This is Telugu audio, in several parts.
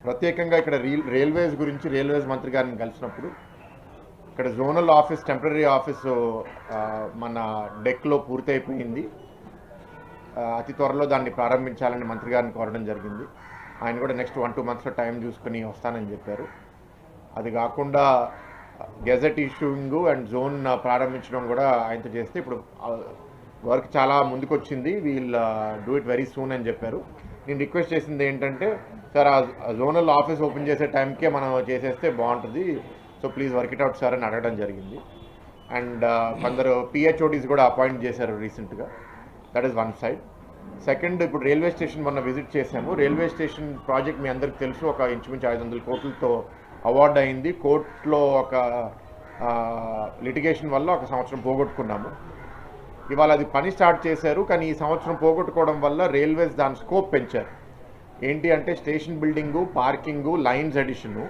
ప్రత్యేకంగా ఇక్కడ రైల్వేస్ గురించి రైల్వేస్ మంత్రి గారిని కలిసినప్పుడు ఇక్కడ జోనల్ ఆఫీస్ టెంపరీ ఆఫీసు మన డెక్లో పూర్తయిపోయింది. అతి త్వరలో దాన్ని ప్రారంభించాలని మంత్రి గారిని కోరడం జరిగింది. ఆయన కూడా నెక్స్ట్ 1-2 monthsలో టైం చూసుకుని వస్తానని చెప్పారు. అది కాకుండా గెజెట్ ఇష్యూయింగ్ అండ్ జోన్ ప్రారంభించడం కూడా ఆయనతో చేస్తే ఇప్పుడు వర్క్ చాలా ముందుకు వచ్చింది. We'll do it very soon అని చెప్పారు. నేను రిక్వెస్ట్ చేసింది ఏంటంటే, సార్ ఆ జోనల్ ఆఫీస్ ఓపెన్ చేసే టైంకే మనం చేసేస్తే బాగుంటుంది, so please work it out sir అని అడగడం జరిగింది. అండ్ కొందరు PHODs కూడా అపాయింట్ చేశారు రీసెంట్గా. That is one side. Second, ఇప్పుడు రైల్వే స్టేషన్ మొన్న విజిట్ చేశాము. రైల్వే స్టేషన్ ప్రాజెక్ట్ మీ అందరికీ తెలుసు, ఒక ఇంచుమించు 500 కోట్లతో అవార్డు అయింది. కోర్టులో ఒక లిటిగేషన్ వల్ల 1 సంవత్సరం పోగొట్టుకున్నాము. ఇవాళ అది పని స్టార్ట్ చేశారు, కానీ ఈ సంవత్సరం పోగొట్టుకోవడం వల్ల రైల్వేస్ దాని స్కోప్ పెంచారు. ఏంటి అంటే station building, parking, lines addition.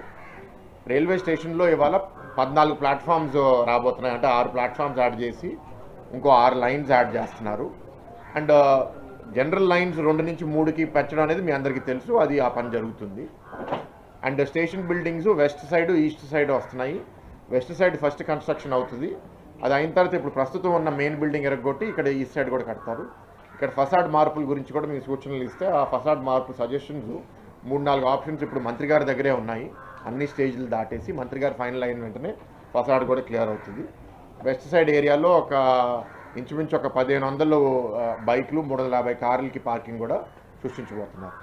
Railway స్టేషన్లో ఇవాళ 14 ప్లాట్ఫామ్స్ రాబోతున్నాయి. అంటే 6 ప్లాట్ఫామ్స్ యాడ్ చేసి ఇంకో 6 లైన్స్ యాడ్ చేస్తున్నారు. అండ్ జనరల్ లైన్స్ 2 నుంచి 3కి పెంచడం అనేది మీ అందరికీ తెలుసు, అది ఆ పని జరుగుతుంది. And station buildings west side, east side వస్తున్నాయి. వెస్ట్ సైడ్ ఫస్ట్ కన్స్ట్రక్షన్ అవుతుంది. అది అయిన తర్వాత ఇప్పుడు ప్రస్తుతం ఉన్న మెయిన్ బిల్డింగ్ ఎరగొట్టి ఇక్కడ ఈస్ట్ సైడ్ కూడా కడతారు. ఇక్కడ ఫసాడ్ మార్పుల గురించి కూడా మీకు సూచనలు ఇస్తే, ఆ ఫసాడ్ మార్పు సజెషన్స్ 3-4 ఆప్షన్స్ ఇప్పుడు మంత్రి గారి దగ్గరే ఉన్నాయి. అన్ని స్టేజ్లు దాటేసి మంత్రి గారు ఫైనల్ అయిన వెంటనే ఫసాడ్ కూడా క్లియర్ అవుతుంది. వెస్ట్ సైడ్ ఏరియాలో ఇంచుమించు 1500 బైక్లు, 350 కార్లకి పార్కింగ్ కూడా సృష్టించబోతున్నారు.